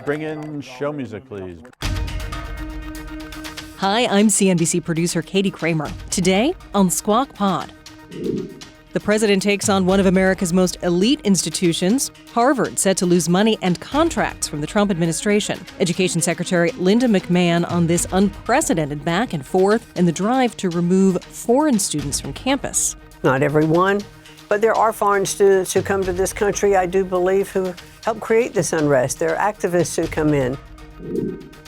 Bring in show music, please. Hi, I'm CNBC producer Katie Kramer. Today on Squawk Pod. The president takes on one of America's most elite institutions. Harvard set to lose money and contracts from the Trump administration. Education Secretary Linda McMahon on this unprecedented back and forth and the drive to remove foreign students from campus. Not everyone, but there are foreign students who come to this country, I do believe, who help create this unrest. There are activists who come in.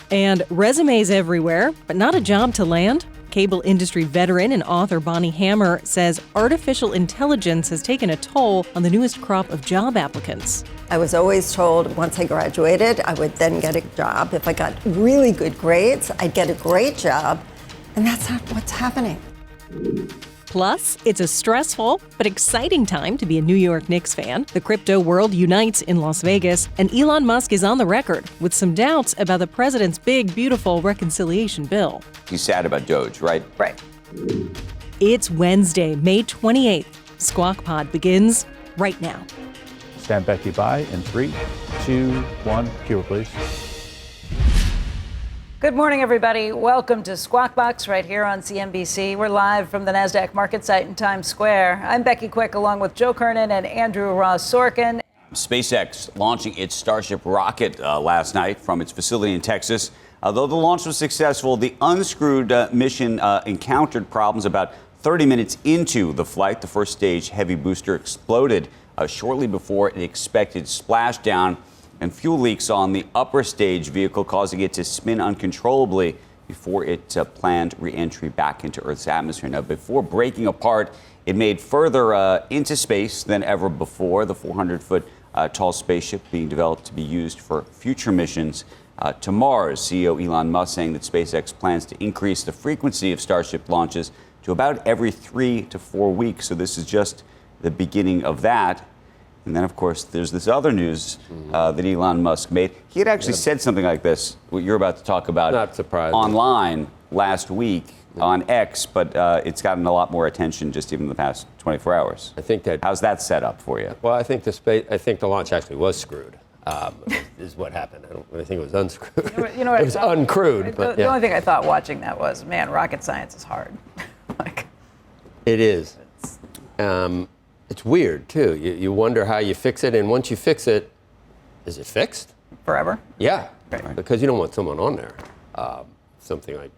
And resumes everywhere, but not a job to land? Cable industry veteran and author Bonnie Hammer says artificial intelligence has taken a toll on the newest crop of job applicants. I was always told once I graduated, I would then get a job. If I got really good grades, I'd get a great job. And that's not what's happening. Plus, it's a stressful but exciting time to be a New York Knicks fan. The crypto world unites in Las Vegas, and Elon Musk is on the record with some doubts about the president's big, beautiful reconciliation bill. He's sad about Doge, right? Right. It's Wednesday, May 28th. Squawk Pod begins right now. Stand Becky by in 3, 2, 1. Cue, please. Good morning, everybody. Welcome to Squawk Box right here on CNBC. We're live from the NASDAQ market site in Times Square. I'm Becky Quick along with Joe Kernen and Andrew Ross Sorkin. SpaceX launching its Starship rocket last night from its facility in Texas. Though the launch was successful, the unscrewed mission encountered problems about 30 minutes into the flight. The first stage heavy booster exploded shortly before an expected splashdown, and fuel leaks on the upper stage vehicle causing it to spin uncontrollably before its planned re-entry back into Earth's atmosphere. Now, before breaking apart, it made further into space than ever before. The 400-foot tall spaceship being developed to be used for future missions to Mars. CEO Elon Musk saying that SpaceX plans to increase the frequency of Starship launches to about every 3 to 4 weeks. So this is just the beginning of that. And then, of course, there's this other news that Elon Musk made. He had actually said something like this, what you're about to talk about, Not surprising. online last week on X, but it's gotten a lot more attention just even in the past 24 hours. I think that. How's that set up for you? Well, I think the launch actually was screwed. Is what happened. I don't really think it was unscrewed. You know what it was uncrewed. But the only thing I thought watching that was, man, rocket science is hard. It is. It's weird, too. You wonder how you fix it, and once you fix it, is it fixed? Forever? Yeah, Right. Because you don't want someone on there. Something like,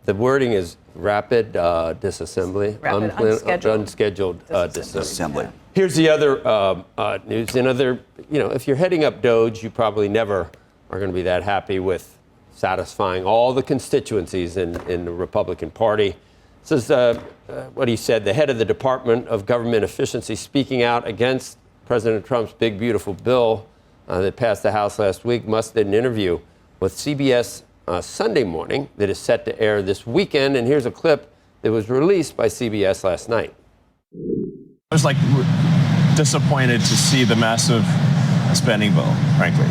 the wording is rapid disassembly. Rapid unscheduled disassembly. Yeah. Here's the other news. If you're heading up Doge, you probably never are going to be that happy with satisfying all the constituencies in the Republican Party. This is what he said, the head of the Department of Government Efficiency speaking out against President Trump's big, beautiful bill that passed the House last week. Musk did an interview with CBS Sunday Morning that is set to air this weekend. And here's a clip that was released by CBS last night. I was disappointed to see the massive spending bill, frankly,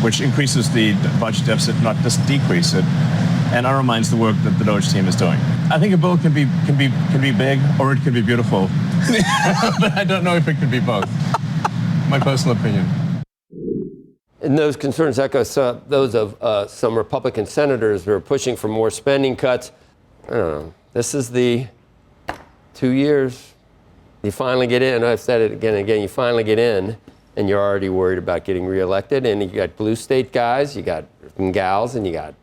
which increases the budget deficit, not just decrease it, and undermines the work that the Doge team is doing. I think a bill can be big or it can be beautiful, but I don't know if it can be both. My personal opinion. And those concerns echo those of some Republican senators who are pushing for more spending cuts. I don't know. This is the 2 years. You finally get in. I've said it again and again. You finally get in, and you're already worried about getting reelected. And you got blue state guys, you got gals, and you got,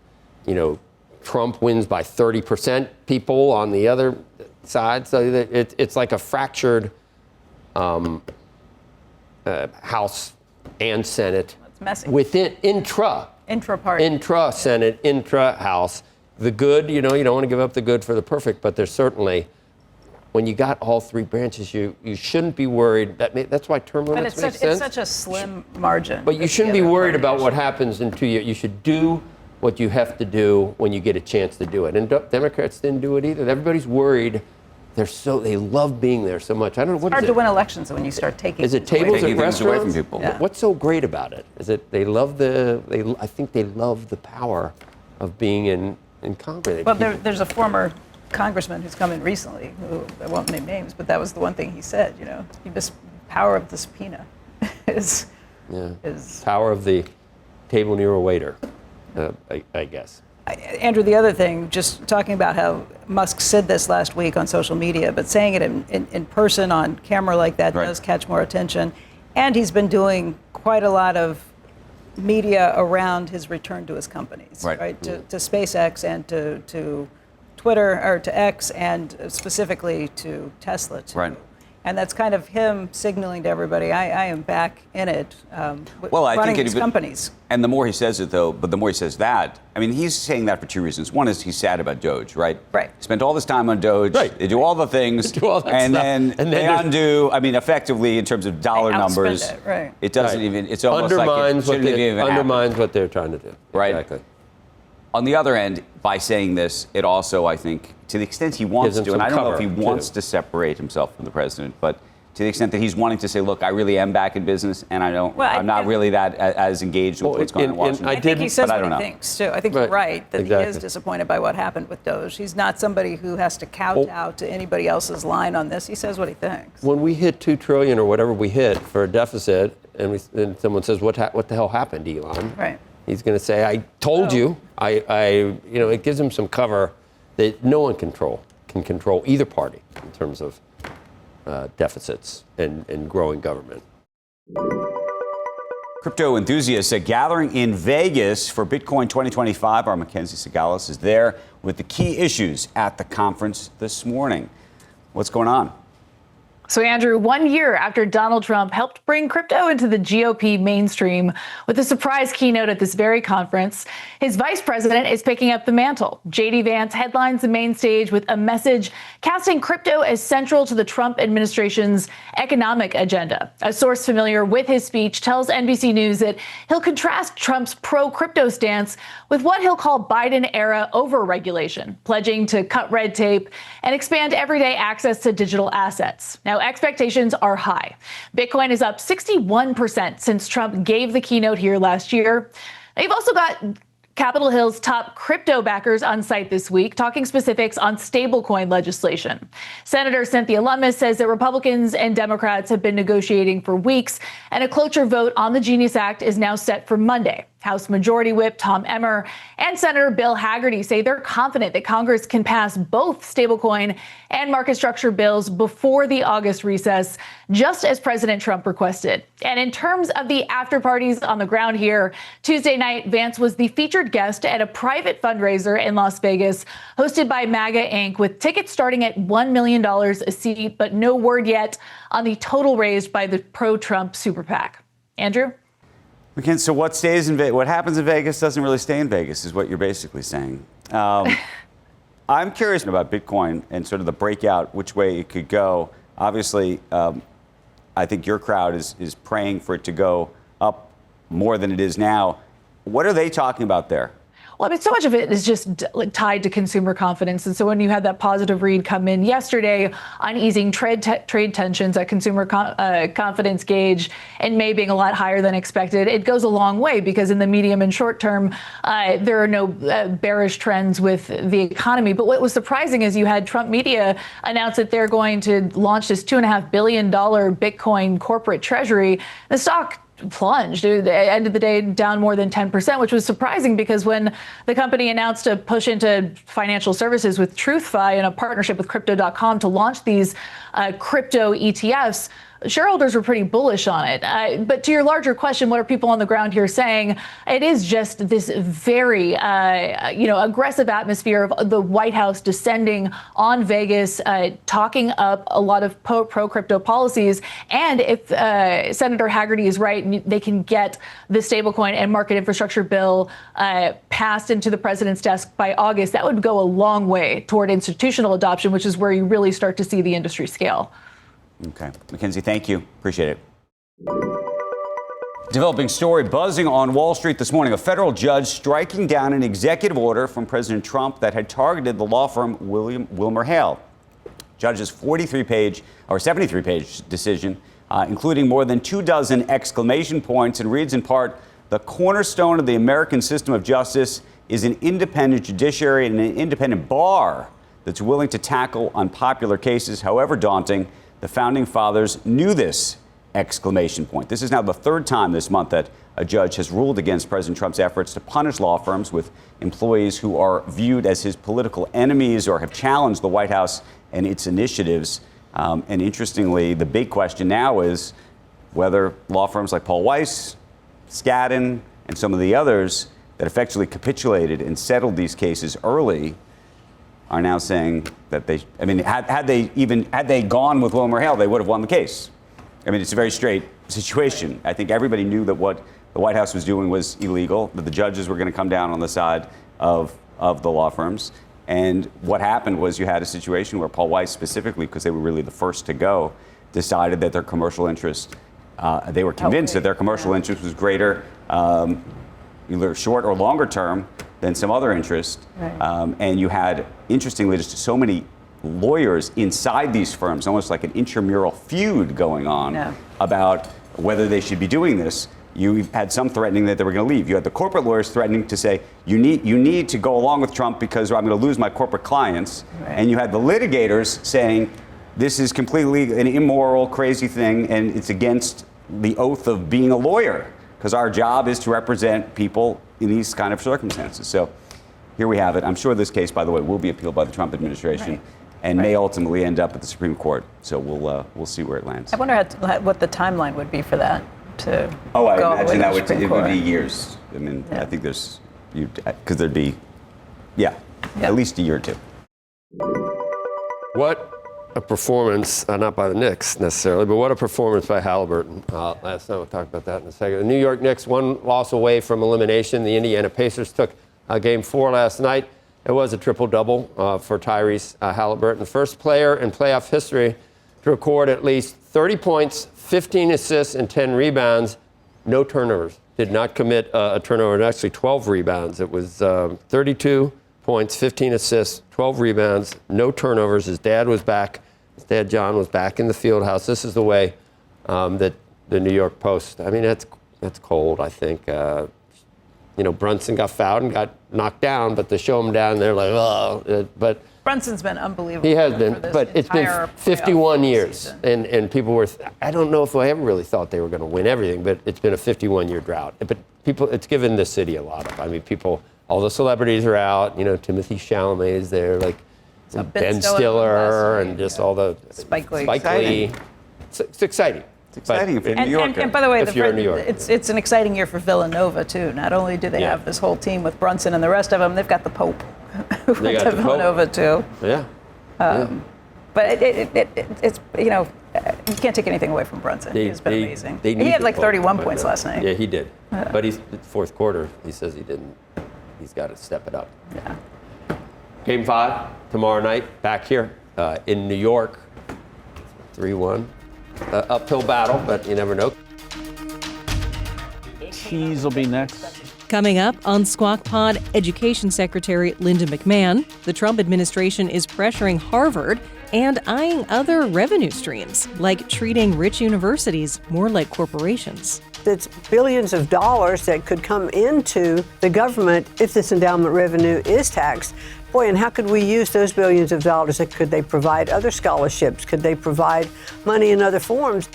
Trump wins by 30% people on the other side. So it's like a fractured House and Senate. It's messy. Within Intra-party. Intra-Senate, intra-House. The good, you don't want to give up the good for the perfect, but there's certainly, when you got all three branches, you shouldn't be worried. That's why term limits make sense. It's such a slim margin. But you shouldn't be worried about what happens in 2 years. You should do what you have to do when you get a chance to do it. And Democrats didn't do it either. Everybody's worried. They love being there so much. I don't know what it's hard to win elections when you start taking. Is it tables at things away from restaurants? people? Yeah. What's so great about it? Is it I think they love the power of being in Congress. Well, there's a former congressman who's come in recently, who I won't name names, but that was the one thing he said, the power of the subpoena is is power of the table near a waiter, I guess. Andrew, the other thing, just talking about how Musk said this last week on social media, but saying it in person on camera like that does catch more attention. And he's been doing quite a lot of media around his return to his companies, right? To SpaceX and to Twitter, or to X, and specifically to Tesla, too. Right. And that's kind of him signaling to everybody, I am back in it, running these companies. And the more he says it, though, but the more he says that, I mean, he's saying that for two reasons. One is he's sad about Doge, right? Right. Spent all this time on Doge. Right. They do all the things. Do all that and stuff. then they undo, I mean, effectively, in terms of dollar numbers. It, right. It doesn't even, it's almost undermines like it shouldn't even undermines what they're trying to do. Right. Exactly. On the other end, by saying this, it also, I think, to the extent he wants to, and I don't know if he wants to separate himself from the president, but to the extent that he's wanting to say, look, I really am back in business, and I'm not really that as engaged with what's going on in Washington. I think he says what he thinks, too. I think you're right, that he is disappointed by what happened with Doge. He's not somebody who has to kowtow to anybody else's line on this. He says what he thinks. When we hit $2 trillion or whatever we hit for a deficit, and someone says, what the hell happened, Elon? Right. He's going to say, I told you. It gives him some cover that no one can control either party in terms of deficits and growing government. Crypto enthusiasts are gathering in Vegas for Bitcoin 2025. Our MacKenzie Sigalos is there with the key issues at the conference this morning. What's going on? So, Andrew, 1 year after Donald Trump helped bring crypto into the GOP mainstream with a surprise keynote at this very conference, his vice president is picking up the mantle. J.D. Vance headlines the main stage with a message casting crypto as central to the Trump administration's economic agenda. A source familiar with his speech tells NBC News that he'll contrast Trump's pro-crypto stance with what he'll call Biden-era over-regulation, pledging to cut red tape and expand everyday access to digital assets. Now, expectations are high. Bitcoin is up 61% since Trump gave the keynote here last year. They've also got Capitol Hill's top crypto backers on site this week, talking specifics on stablecoin legislation. Senator Cynthia Lummis says that Republicans and Democrats have been negotiating for weeks, and a cloture vote on the Genius Act is now set for Monday. House Majority Whip Tom Emmer and Senator Bill Hagerty say they're confident that Congress can pass both stablecoin and market structure bills before the August recess, just as President Trump requested. And in terms of the after parties on the ground here, Tuesday night, Vance was the featured guest at a private fundraiser in Las Vegas, hosted by MAGA Inc., with tickets starting at $1 million a seat, but no word yet on the total raised by the pro-Trump super PAC. Andrew? MacKenzie, so what stays in Vegas? What happens in Vegas doesn't really stay in Vegas, is what you're basically saying. I'm curious about Bitcoin and sort of the breakout, which way it could go. Obviously, I think your crowd is praying for it to go up more than it is now. What are they talking about there? Well, I mean, so much of it is just tied to consumer confidence. And so when you had that positive read come in yesterday on easing trade tensions, that consumer confidence gauge in May being a lot higher than expected, it goes a long way, because in the medium and short term, there are no bearish trends with the economy. But what was surprising is you had Trump media announce that they're going to launch this $2.5 billion Bitcoin corporate treasury. The stock plunged. At the end of the day, down more than 10%, which was surprising, because when the company announced a push into financial services with TruthFi and a partnership with Crypto.com to launch these crypto ETFs, shareholders were pretty bullish on it. But to your larger question, what are people on the ground here saying? It is just this very, aggressive atmosphere of the White House descending on Vegas, talking up a lot of pro-crypto policies. And if Senator Hagerty is right, they can get the stablecoin and market infrastructure bill passed into the president's desk by August, that would go a long way toward institutional adoption, which is where you really start to see the industry scale. Okay. MacKenzie, thank you. Appreciate it. Developing story buzzing on Wall Street this morning. A federal judge striking down an executive order from President Trump that had targeted the law firm Wilmer Hale. Judge's 73-page decision, including more than 24 exclamation points, and reads in part, the cornerstone of the American system of justice is an independent judiciary and an independent bar that's willing to tackle unpopular cases, however daunting. The founding fathers knew this exclamation point. This is now the third time this month that a judge has ruled against President Trump's efforts to punish law firms with employees who are viewed as his political enemies or have challenged the White House and its initiatives. And interestingly, the big question now is whether law firms like Paul Weiss, Skadden, and some of the others that effectively capitulated and settled these cases early are now saying that they, I mean, had they gone with Wilmer Hale, they would have won the case. I mean, it's a very straight situation. I think everybody knew that what the White House was doing was illegal, that the judges were going to come down on the side of the law firms. And what happened was you had a situation where Paul Weiss specifically, because they were really the first to go, decided that their commercial interest, they were convinced that their commercial interest was greater, either short or longer term, than some other interest. Right. And you had, interestingly, just so many lawyers inside these firms, almost like an intramural feud going on about whether they should be doing this. You had some threatening that they were going to leave. You had the corporate lawyers threatening to say, you need to go along with Trump because I'm going to lose my corporate clients. Right. And you had the litigators saying, this is completely an immoral, crazy thing, and it's against the oath of being a lawyer, because our job is to represent people in these kind of circumstances. So here we have it. I'm sure this case, by the way, will be appealed by the Trump administration and may ultimately end up at the Supreme Court. So we'll see where it lands. I wonder what the timeline would be for that. I imagine that it would be years. I mean, I think there's, because there'd be, at least a year or two. What a performance, not by the Knicks necessarily, but what a performance by Halliburton last night. We'll talk about that in a second. The New York Knicks, one loss away from elimination. The Indiana Pacers took Game 4 last night. It was a triple-double for Tyrese Halliburton, first player in playoff history to record at least 30 points, 15 assists, and 10 rebounds. No turnovers. Did not commit a turnover, and actually 12 rebounds. It was 32 points, 15 assists, 12 rebounds, no turnovers. His dad was back. His dad, John, was back in the field house. This is the way that the New York Post, I mean, that's cold, I think. Brunson got fouled and got knocked down, but they show him down, they're like, oh. But Brunson's been unbelievable. He has been, but it's been 51 years. And people were, I don't know if I ever really thought they were going to win everything, but it's been a 51-year drought. But it's given the city a lot of, all the celebrities are out, Timothy Chalamet is there, like Ben Stiller and just all the Spike Lee. It's exciting. It's exciting if you're in New York. And by the way, if you're in New York. It's an exciting year for Villanova, too. Not only do they have this whole team with Brunson and the rest of them, they've got the Pope. They got the Villanova, too. Yeah. But it's, you can't take anything away from Brunson. He's been amazing. He had like 31 points last night. Yeah, he did. But he's fourth quarter, he says he didn't. He's got to step it up. Yeah. Game 5 tomorrow night, back here in New York. 3-1. Uphill battle, but you never know. Tease will be next. Coming up on Squawk Pod, Education Secretary Linda McMahon. The Trump administration is pressuring Harvard and eyeing other revenue streams, like treating rich universities more like corporations. That's billions of dollars that could come into the government if this endowment revenue is taxed. Boy, and how could we use those billions of dollars? Could they provide other scholarships? Could they provide money in other forms?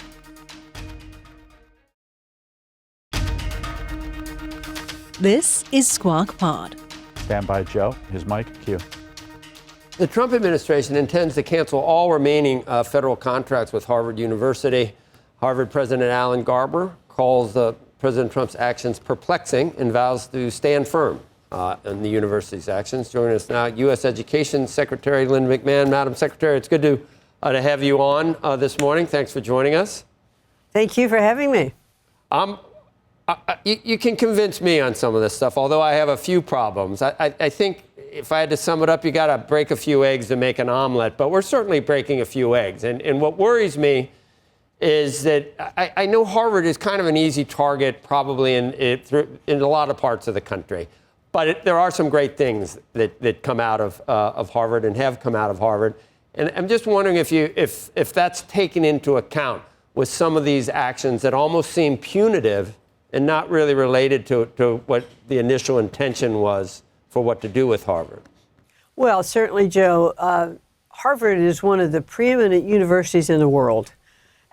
This is Squawk Pod. Stand by, Joe. His mic, cue. The Trump administration intends to cancel all remaining federal contracts with Harvard University. Harvard President Alan Garber calls President Trump's actions perplexing and vows to stand firm in the university's actions. Joining us now, U.S. Education Secretary Linda McMahon. Madam Secretary, it's good to have you on this morning. Thanks for joining us. Thank you for having me. You can convince me on some of this stuff, although I have a few problems. I think if I had to sum it up, you got to break a few eggs to make an omelet, but we're certainly breaking a few eggs. And what worries me is that I know Harvard is kind of an easy target probably in a lot of parts of the country. But there are some great things that come out of Harvard and have come out of Harvard. And I'm just wondering if that's taken into account with some of these actions that almost seem punitive and not really related to what the initial intention was for what to do with Harvard. Well, certainly, Joe, Harvard is one of the preeminent universities in the world.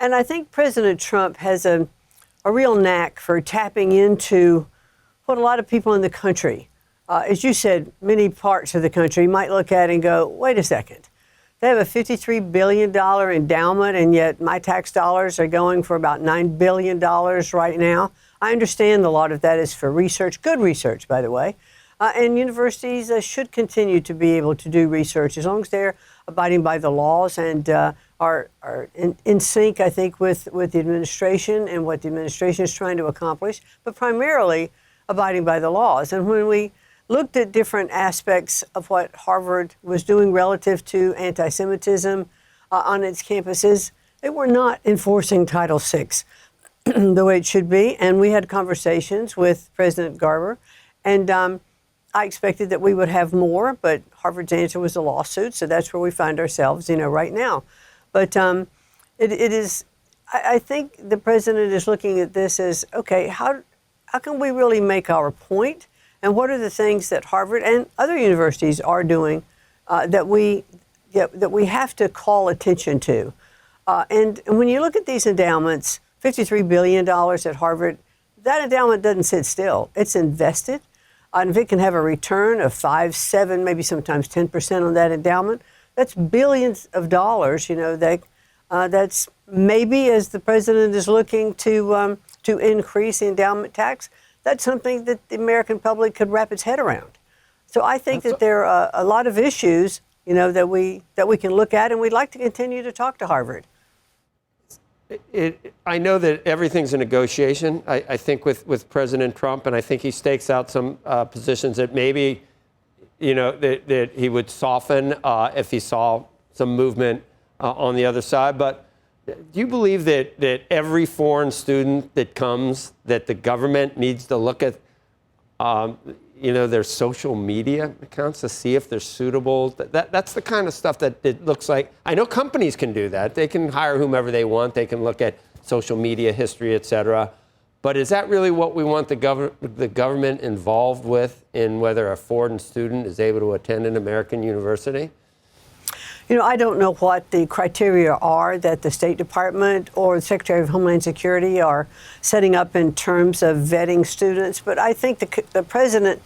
And I think President Trump has a real knack for tapping into what a lot of people in the country, as you said, many parts of the country might look at and go, wait a second. They have a $53 billion endowment, and yet my tax dollars are going for about $9 billion right now. I understand a lot of that is for research, good research, by the way. And universities should continue to be able to do research as long as they're abiding by the laws and are in sync, I think, with the administration and what the administration is trying to accomplish, but primarily abiding by the laws. And when we looked at different aspects of what Harvard was doing relative to anti-Semitism on its campuses, they were not enforcing Title VI the way it should be. And we had conversations with President Garber, and I expected that we would have more, but Harvard's answer was a lawsuit, so that's where we find ourselves, right now. But it is, I think the president is looking at this as, okay, how can we really make our point? And what are the things that Harvard and other universities are doing that we have to call attention to? And when you look at these endowments, $53 billion at Harvard, that endowment doesn't sit still. It's invested. And if it can have a return of 5, 7, maybe sometimes 10% on that endowment, that's billions of dollars. That's maybe, as the president is looking to increase the endowment tax, that's something that the American public could wrap its head around. So I think that there are a lot of issues, that we can look at, and we'd like to continue to talk to Harvard. I know that everything's a negotiation, I think, with President Trump, and I think he stakes out some positions that maybe, that he would soften if he saw some movement on the other side. But do you believe that every foreign student that comes, that the government needs to look at, their social media accounts to see if they're suitable? That's the kind of stuff that it looks like. I know companies can do that. They can hire whomever they want. They can look at social media history, et cetera. But is that really what we want the government involved with in whether a foreign student is able to attend an American university? I don't know what the criteria are that the State Department or the Secretary of Homeland Security are setting up in terms of vetting students, but I think the president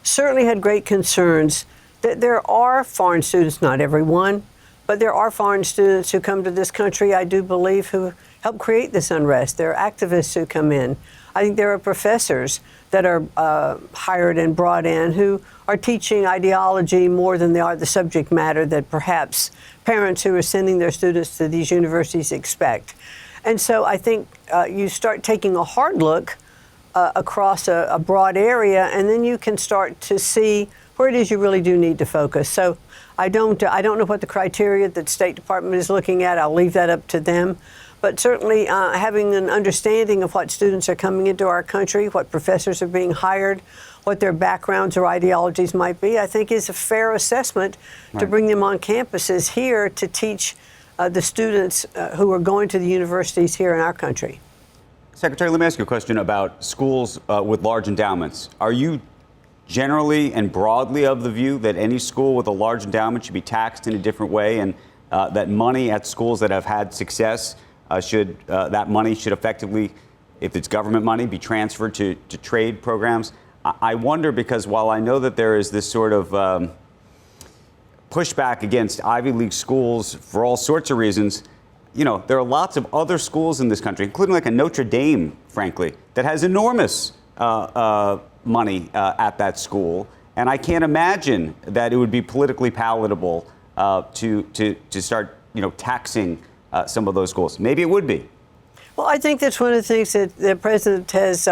certainly had great concerns that there are foreign students, not everyone, but there are foreign students who come to this country, I do believe, who help create this unrest. There are activists who come in. I think there are professors that are hired and brought in who are teaching ideology more than they are the subject matter that perhaps parents who are sending their students to these universities expect. And so I think you start taking a hard look across a broad area, and then you can start to see where it is you really do need to focus. So I don't know what the criteria that the State Department is looking at. I'll leave that up to them. But certainly having an understanding of what students are coming into our country, what professors are being hired, what their backgrounds or ideologies might be, I think is a fair assessment to bring them on campuses here to teach the students who are going to the universities here in our country. Secretary, let me ask you a question about schools with large endowments. Are you generally and broadly of the view that any school with a large endowment should be taxed in a different way, and that money at schools that have had success that money should effectively, if it's government money, be transferred to trade programs? I wonder, because while I know that there is this sort of pushback against Ivy League schools for all sorts of reasons, there are lots of other schools in this country, including like a Notre Dame, frankly, that has enormous money at that school. And I can't imagine that it would be politically palatable to start, taxing some of those schools. Maybe it would be. Well, I think that's one of the things that the president has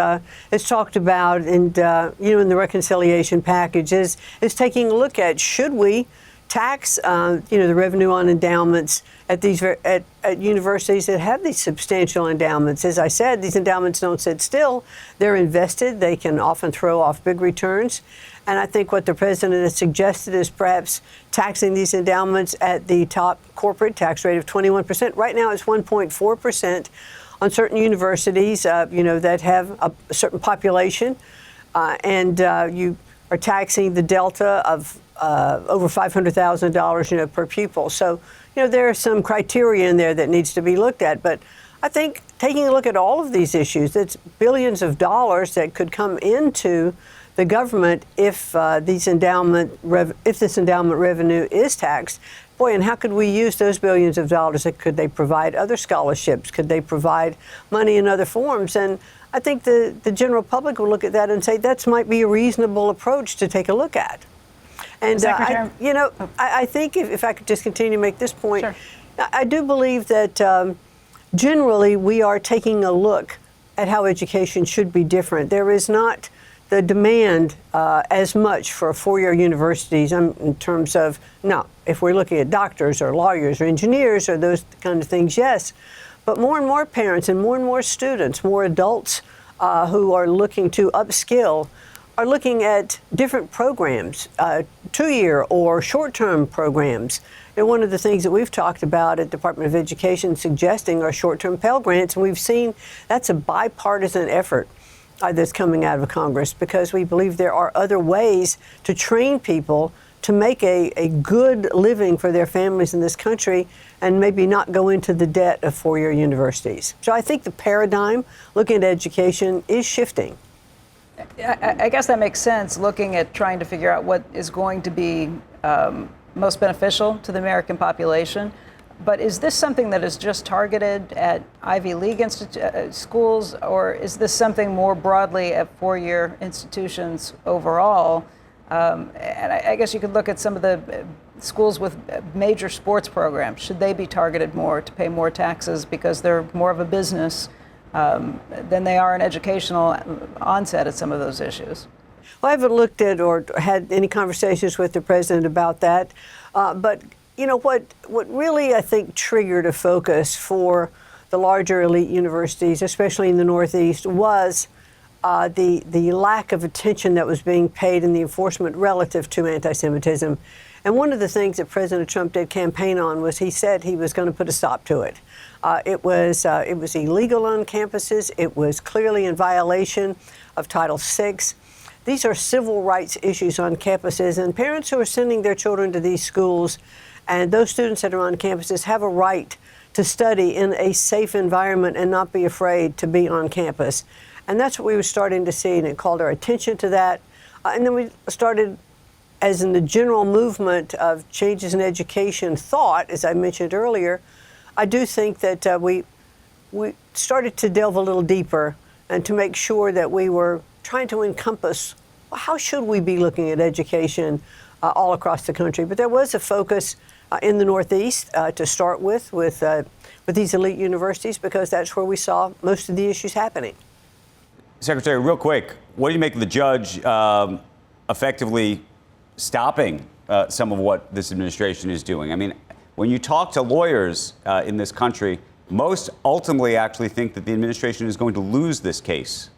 talked about, and in the reconciliation package is taking a look at, should we tax the revenue on endowments at these at universities that have these substantial endowments. As I said, these endowments don't sit still. They're invested. They can often throw off big returns. And I think what the president has suggested is perhaps taxing these endowments at the top corporate tax rate of 21%. Right now it's 1.4% on certain universities, that have a certain population. And you are taxing the delta of over $500,000, per pupil. So, there are some criteria in there that needs to be looked at. But I think taking a look at all of these issues, it's billions of dollars that could come into the government if this endowment revenue is taxed. Boy, and how could we use those billions of dollars? Could they provide other scholarships? Could they provide money in other forms? And I think the general public will look at that and say that might be a reasonable approach to take a look at. And I think if I could just continue to make this point, sure. I do believe that generally we are taking a look at how education should be different. There is not the demand as much for four-year universities in terms of, no, if we're looking at doctors or lawyers or engineers or those kind of things, yes. But more and more parents and more students, more adults who are looking to upskill are looking at different programs, two-year or short-term programs. And one of the things that we've talked about at Department of Education suggesting are short-term Pell Grants, and we've seen that's a bipartisan effort that's coming out of Congress because we believe there are other ways to train people to make a good living for their families in this country and maybe not go into the debt of four-year universities. So I think the paradigm looking at education is shifting. I guess that makes sense, looking at trying to figure out what is going to be most beneficial to the American population. But is this something that is just targeted at Ivy League schools, or is this something more broadly at four-year institutions overall? And I guess you could look at some of the schools with major sports programs. Should they be targeted more to pay more taxes because they're more of a business than they are an educational onset at some of those issues? Well, I haven't looked at or had any conversations with the president about that. But, you know, what really, I think, triggered a focus for the larger elite universities, especially in the Northeast, was the lack of attention that was being paid in the enforcement relative to anti-Semitism. And one of the things that President Trump did campaign on was he said he was going to put a stop to it. It was illegal on campuses. It was clearly in violation of Title VI. These are civil rights issues on campuses, and parents who are sending their children to these schools and those students that are on campuses have a right to study in a safe environment and not be afraid to be on campus. And that's what we were starting to see, and it called our attention to that. And then we started, as in the general movement of changes in education thought, as I mentioned earlier, I do think that we started to delve a little deeper and to make sure that we were trying to encompass, well, how should we be looking at education all across the country? But there was a focus in the Northeast to start with these elite universities, because that's where we saw most of the issues happening. Secretary, real quick, what do you make of the judge effectively stopping some of what this administration is doing? I mean, when you talk to lawyers in this country, most ultimately actually think that the administration is going to lose this case.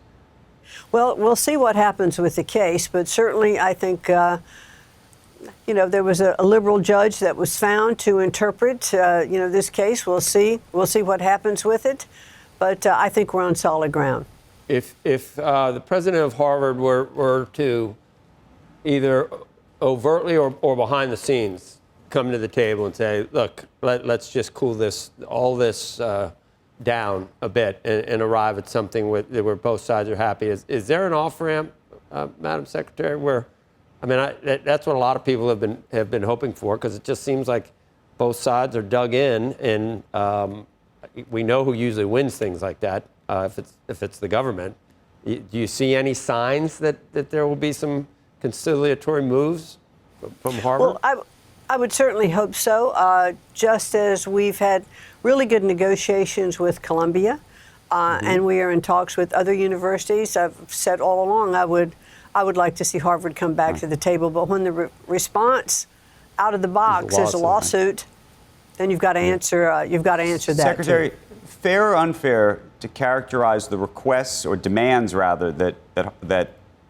Well, we'll see what happens with the case, but certainly I think, there was a liberal judge that was found to interpret, this case. We'll see what happens with it, but I think we're on solid ground. If the president of Harvard were to either overtly or behind the scenes come to the table and say, look, let's just cool all this down a bit and arrive at something where both sides are happy, is there an off-ramp, Madam Secretary, that's what a lot of people have been hoping for, because it just seems like both sides are dug in, and we know who usually wins things like that. If it's the government, do you see any signs that there will be some conciliatory moves from Harvard? Well, I would certainly hope so. Just as we've had really good negotiations with Columbia, and we are in talks with other universities. I've said all along I would like to see Harvard come back to the table. But when the response out of the box is a lawsuit, then you've got to answer. You've got to answer that. Secretary, fair or unfair to characterize the requests or demands, rather, that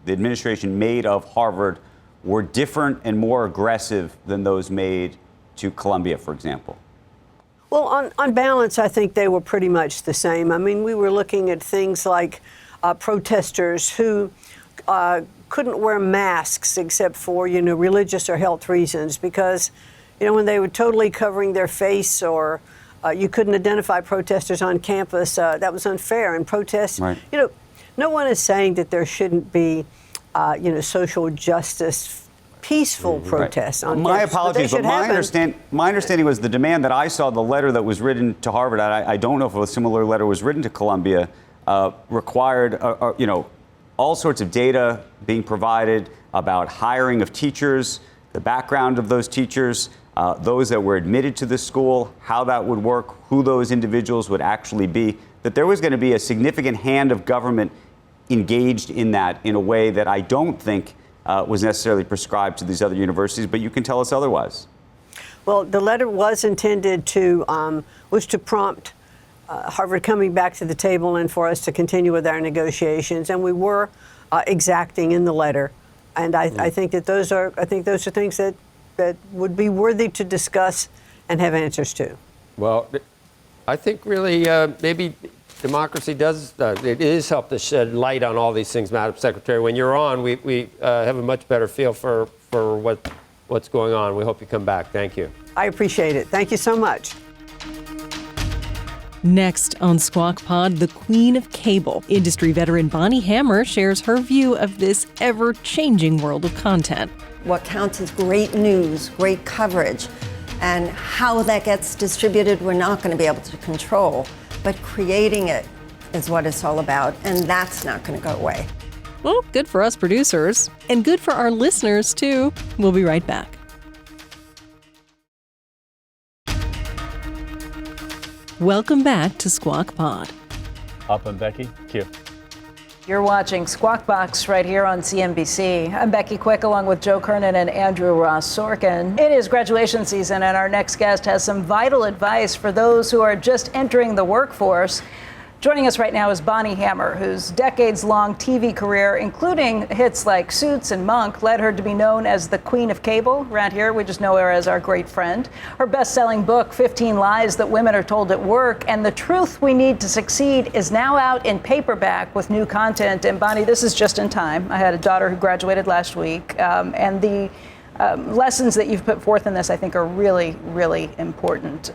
the administration made of Harvard were different and more aggressive than those made to Columbia, for example? Well, on balance, I think they were pretty much the same. I mean, we were looking at things like protesters who couldn't wear masks except for, religious or health reasons, because, when they were totally covering their face or You couldn't identify protesters on campus. That was unfair. And protests, no one is saying that there shouldn't be, social justice, peaceful protests on my campus. Apologies, but my understanding was the demand that I saw, the letter that was written to Harvard, I don't know if a similar letter was written to Columbia, required, all sorts of data being provided about hiring of teachers, the background of those teachers, those that were admitted to the school, how that would work, who those individuals would actually be, that there was going to be a significant hand of government engaged in that in a way that I don't think was necessarily prescribed to these other universities, but you can tell us otherwise. Well, the letter was intended to prompt Harvard coming back to the table and for us to continue with our negotiations, and we were exacting in the letter, and I think that those are things that would be worthy to discuss and have answers to. Well, I think really maybe democracy does it is help to shed light on all these things, Madam Secretary. When you're on, we have a much better feel for what's going on. We hope you come back. Thank you. I appreciate it. Thank you so much. Next on Squawk Pod, the queen of cable. Industry veteran Bonnie Hammer shares her view of this ever-changing world of content. What counts is great news, great coverage, and how that gets distributed, we're not going to be able to control. But creating it is what it's all about, and that's not going to go away. Well, good for us producers, and good for our listeners, too. We'll be right back. Welcome back to Squawk Pod. Up and Becky, Q. You're watching Squawk Box right here on CNBC. I'm Becky Quick along with Joe Kernen and Andrew Ross Sorkin. It is graduation season, and our next guest has some vital advice for those who are just entering the workforce. Joining us right now is Bonnie Hammer, whose decades-long TV career, including hits like Suits and Monk, led her to be known as the Queen of Cable. Around here, we just know her as our great friend. Her best-selling book, 15 Lies That Women Are Told at Work, and The Truth We Need to Succeed, is now out in paperback with new content. And Bonnie, this is just in time. I had a daughter who graduated last week, and the lessons that you've put forth in this, I think, are really, really important.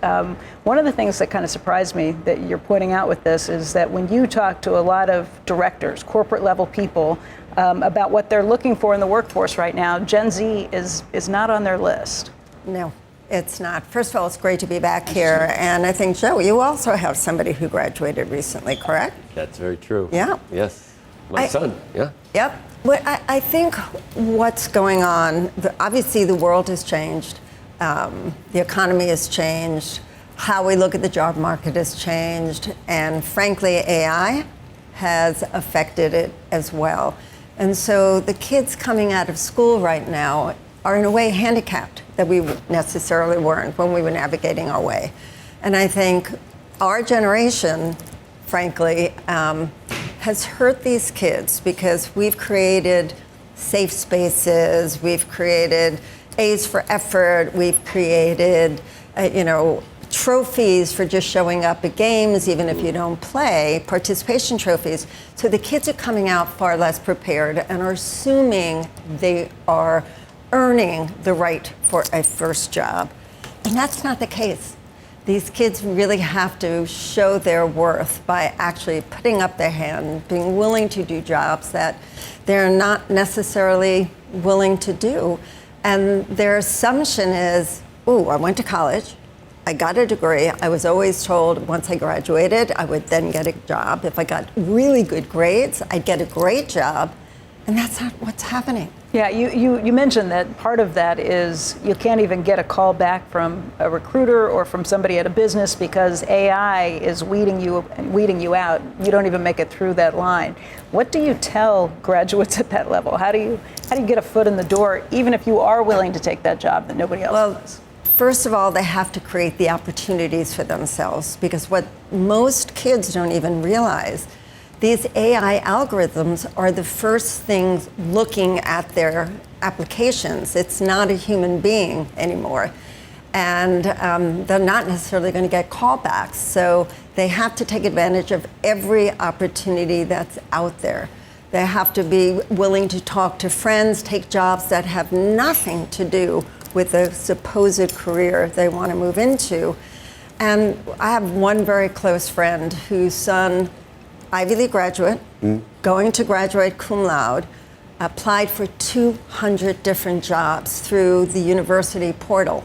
One of the things that kind of surprised me that you're pointing out with this is that when you talk to a lot of directors, corporate level people, about what they're looking for in the workforce right now, Gen Z is not on their list. No, it's not. First of all, it's great to be back here. And I think, Joe, you also have somebody who graduated recently, correct? That's very true. Yeah. Yes. My son, yeah. Yep. Well, I think what's going on, obviously the world has changed. The economy has changed. How we look at the job market has changed. And frankly, AI has affected it as well. And so the kids coming out of school right now are in a way handicapped that we necessarily weren't when we were navigating our way. And I think our generation, frankly, has hurt these kids because we've created safe spaces, we've created A's for effort, we've created, trophies for just showing up at games, even if you don't play, participation trophies. So the kids are coming out far less prepared and are assuming they are earning the right for a first job. And that's not the case. These kids really have to show their worth by actually putting up their hand, being willing to do jobs that they're not necessarily willing to do. And their assumption is, I went to college, I got a degree. I was always told once I graduated, I would then get a job. If I got really good grades, I'd get a great job. And that's not what's happening. Yeah, you mentioned that part of that is you can't even get a call back from a recruiter or from somebody at a business because AI is weeding you out. You don't even make it through that line. What do you tell graduates at that level? How do you get a foot in the door, even if you are willing to take that job that nobody else does? First of all, they have to create the opportunities for themselves, because what most kids don't even realize, these AI algorithms are the first things looking at their applications. It's not a human being anymore. And they're not necessarily going to get callbacks. So they have to take advantage of every opportunity that's out there. They have to be willing to talk to friends, take jobs that have nothing to do with the supposed career they want to move into. And I have one very close friend whose son, Ivy League graduate, going to graduate cum laude, applied for 200 different jobs through the university portal.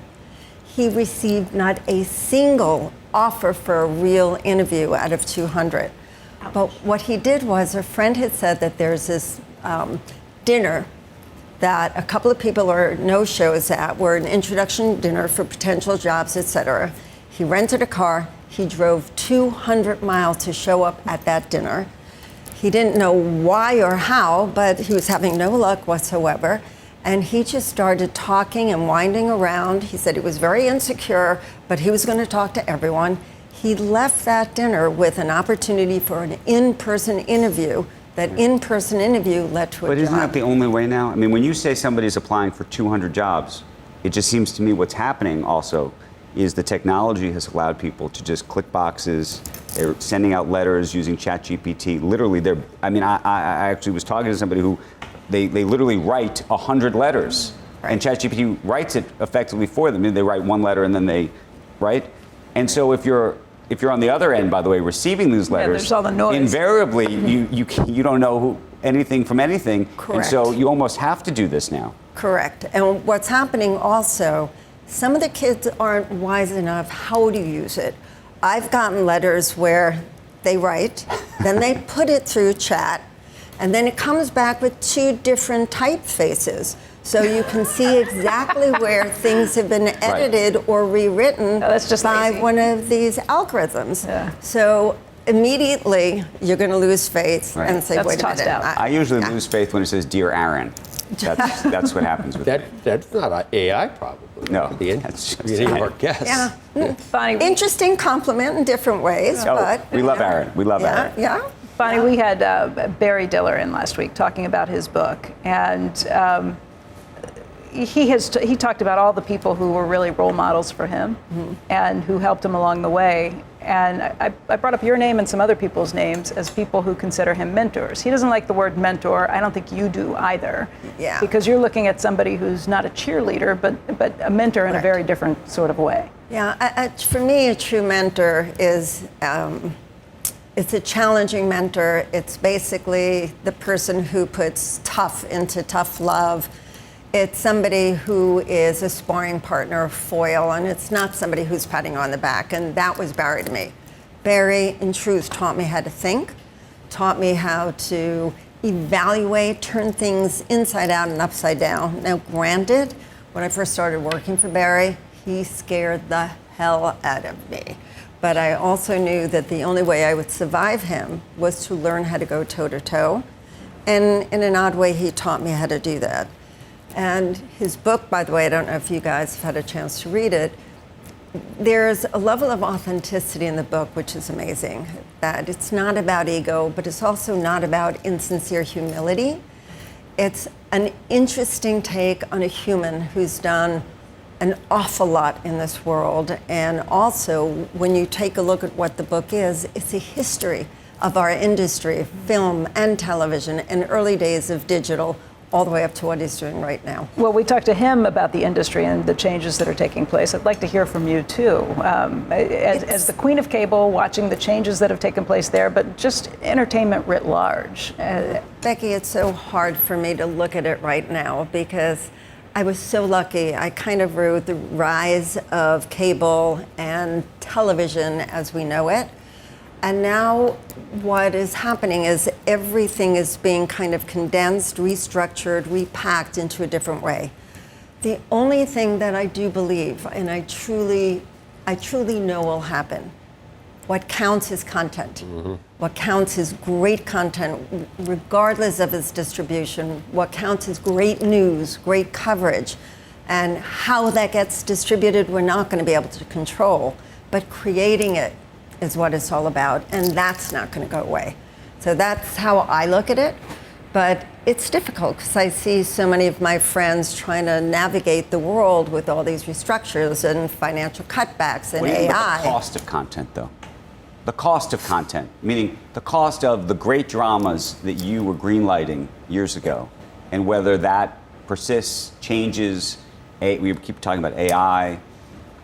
He received not a single offer for a real interview out of 200. But what he did was, a friend had said that there's this dinner that a couple of people are no-shows at, were an introduction dinner for potential jobs, etc. He rented a car. He drove 200 miles to show up at that dinner. He didn't know why or how, but he was having no luck whatsoever. And he just started talking and winding around. He said he was very insecure, but he was going to talk to everyone. He left that dinner with an opportunity for an in-person interview. That in-person interview led to a job. But isn't that the only way now? I mean, when you say somebody's applying for 200 jobs, it just seems to me what's happening also is the technology has allowed people to just click boxes. They're sending out letters using ChatGPT. Literally, I actually was talking to somebody who they literally write 100 letters, and ChatGPT writes it effectively for them. I mean, they write one letter and then they write. And so if you're on the other end, by the way, receiving these letters, there's all the noise. Invariably you don't know anything from anything. Correct. And so you almost have to do this now. Correct. And what's happening also, some of the kids aren't wise enough how to use it. I've gotten letters where they write, then they put it through chat, and then it comes back with 2 different typefaces. So you can see exactly where things have been edited or rewritten by one of these algorithms. Yeah. So immediately you're going to lose faith and say, wait a minute. I usually lose faith when it says, "Dear Aaron." That's what happens with that. That's not AI, probably. No, that's just your guess. Yeah. Bonnie, interesting compliment in different ways, but we love Aaron. We love Aaron. Yeah. Bonnie, we had Barry Diller in last week talking about his book, and he talked about all the people who were really role models for him and who helped him along the way. And I brought up your name and some other people's names as people who consider him mentors. He doesn't like the word mentor. I don't think you do either. Yeah. Because you're looking at somebody who's not a cheerleader, but a mentor in a very different sort of way. Yeah. For me, a true mentor is it's a challenging mentor. It's basically the person who puts tough into tough love. It's somebody who is a sparring partner, a foil, and it's not somebody who's patting on the back. And that was Barry to me. Barry, in truth, taught me how to think, taught me how to evaluate, turn things inside out and upside down. Now, granted, when I first started working for Barry, he scared the hell out of me. But I also knew that the only way I would survive him was to learn how to go toe-to-toe. And in an odd way, he taught me how to do that. And his book, by the way, I don't know if you guys have had a chance to read it, there's a level of authenticity in the book which is amazing. That it's not about ego, but it's also not about insincere humility. It's an interesting take on a human who's done an awful lot in this world. And also, when you take a look at what the book is, it's a history of our industry, film and television, and early days of digital, all the way up to what he's doing right now. Well, we talked to him about the industry and the changes that are taking place. I'd like to hear from you, too. As the queen of cable, watching the changes that have taken place there, but just entertainment writ large. Becky, it's so hard for me to look at it right now because I was so lucky. I kind of rode the rise of cable and television as we know it. And now what is happening is everything is being kind of condensed, restructured, repacked into a different way. The only thing that I do believe, and I truly know will happen, what counts is content. Mm-hmm. What counts is great content, regardless of its distribution. What counts is great news, great coverage. And how that gets distributed, we're not going to be able to control. But creating it is what it's all about, and that's not going to go away. So that's how I look at it, but it's difficult because I see so many of my friends trying to navigate the world with all these restructures and financial cutbacks and AI. The cost of content, though. The cost of content, meaning the cost of the great dramas that you were greenlighting years ago, and whether that persists, changes. We keep talking about AI,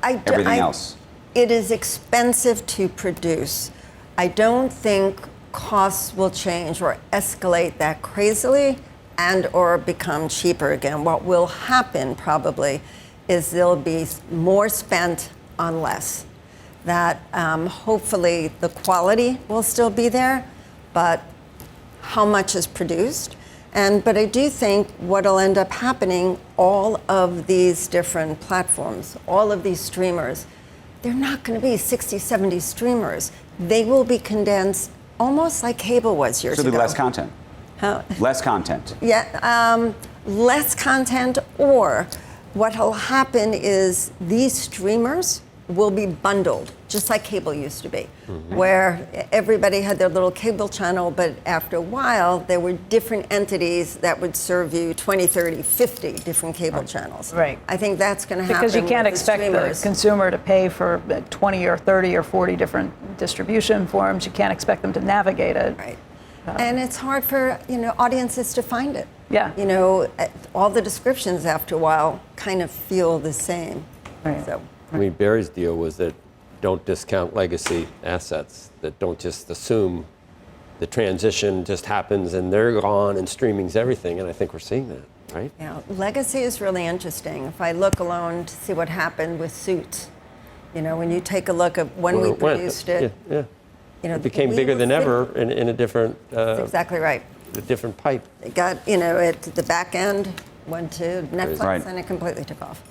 everything else. it is expensive to produce. I don't think costs will change or escalate that crazily and or become cheaper again. What will happen probably is there'll be more spent on less. That hopefully the quality will still be there, but how much is produced? But I do think what'll end up happening, all of these different platforms, all of these streamers, they're not going to be 60, 70 streamers. They will be condensed almost like cable was years ago. So there'll be less content. How? Less content. Yeah, less content, or what'll happen is these streamers will be bundled, just like cable used to be, where everybody had their little cable channel, but after a while, there were different entities that would serve you 20, 30, 50 different cable channels. Right. I think that's going to happen Because you can't with expect the consumer to pay for 20 or 30 or 40 different distribution forms. You can't expect them to navigate it. Right. And it's hard for, audiences to find it. Yeah. All the descriptions after a while kind of feel the same. Right. So. I mean, Barry's deal was that don't discount legacy assets, that don't just assume the transition just happens and they're gone and streaming's everything. And I think we're seeing that, right? Yeah, legacy is really interesting. If I look alone to see what happened with Suits, when you take a look at when we produced it. Yeah. It became bigger than ever in a different. That's exactly right. A different pipe. It got, at the back end, went to Netflix, Right. and it completely took off.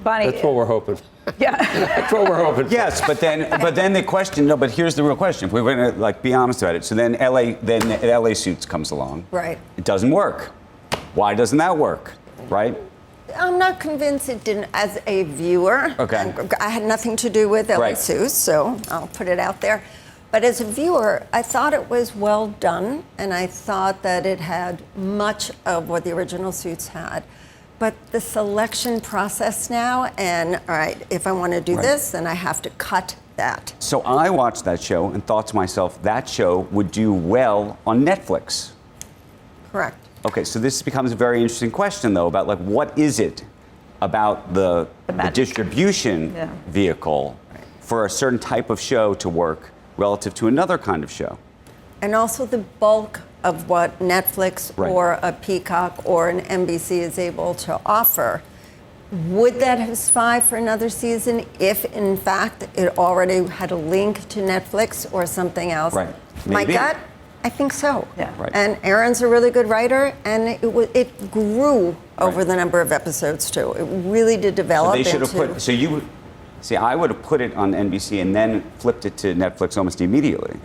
Bonnie, That's what we're hoping. yeah. That's what we're hoping. Yes, but then the question. No, but here's the real question. If we're going to be honest about it. So then LA Suits comes along. Right. It doesn't work. Why doesn't that work? Right. I'm not convinced it didn't as a viewer. Okay. And I had nothing to do with LA Right. Suits, so I'll put it out there. But as a viewer, I thought it was well done, and I thought that it had much of what the original Suits had. But the selection process now, and all right, if I want to do this, then I have to cut that. So I watched that show and thought to myself, that show would do well on Netflix. Correct. Okay, so this becomes a very interesting question, though, about what is it about the distribution vehicle for a certain type of show to work relative to another kind of show? And also the bulk of what Netflix or a Peacock or an NBC is able to offer. Would that have survived for another season if, in fact, it already had a link to Netflix or something else? Right. My Maybe. gut, I think so. Yeah. Right. And Aaron's a really good writer, and it grew over the number of episodes, too. It really did develop So they should have into... put. So you would see. I would have put it on NBC and then flipped it to Netflix almost immediately,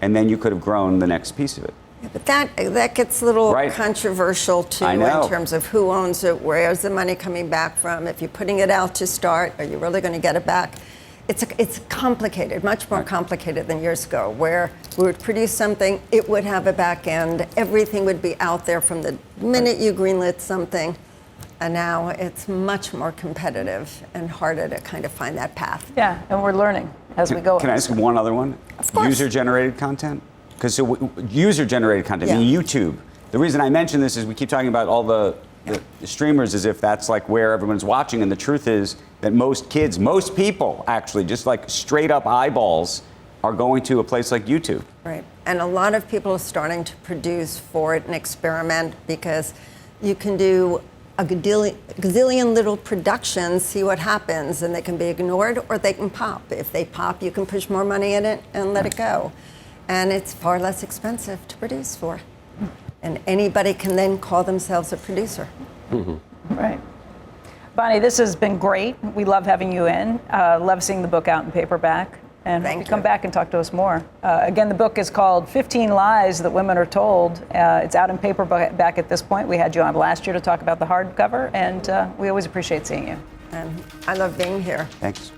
and then you could have grown the next piece of it. Yeah, but that gets a little controversial, too, I know. in terms of who owns it, where's the money coming back from, if you're putting it out to start, are you really going to get it back? It's complicated, much more complicated than years ago, where we would produce something, it would have a back end, everything would be out there from the minute you greenlit something, and now it's much more competitive and harder to kind of find that path. Yeah, and we're learning as we go. Can I ask one other one? Of course. User-generated content? Because user-generated content, Yeah. I mean, YouTube. The reason I mention this is we keep talking about all the streamers as if that's where everyone's watching, and the truth is that most people actually, just straight up eyeballs, are going to a place like YouTube. Right, and a lot of people are starting to produce for it and experiment, because you can do a gazillion little productions, see what happens, and they can be ignored or they can pop. If they pop, you can push more money in it and let it go. And it's far less expensive to produce for. And anybody can then call themselves a producer. Right. Bonnie, this has been great. We love having you in. Love seeing the book out in paperback. And hope you come back and talk to us more. Again, the book is called 15 Lies That Women Are Told. It's out in paperback at this point. We had you on last year to talk about the hardcover, and we always appreciate seeing you. And I love being here. Thanks.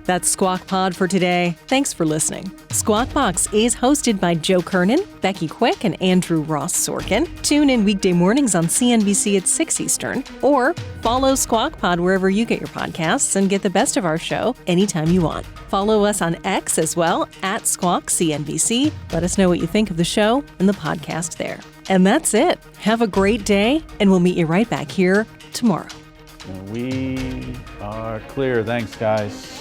That's Squawk Pod for today. Thanks for listening. Squawk Box is hosted by Joe Kernen, Becky Quick, and Andrew Ross Sorkin. Tune in weekday mornings on CNBC at 6 Eastern, or follow Squawk Pod wherever you get your podcasts and get the best of our show anytime you want. Follow us on X as well, at Squawk CNBC. Let us know what you think of the show and the podcast there. And that's it. Have a great day, and we'll meet you right back here tomorrow. And we are clear. Thanks, guys.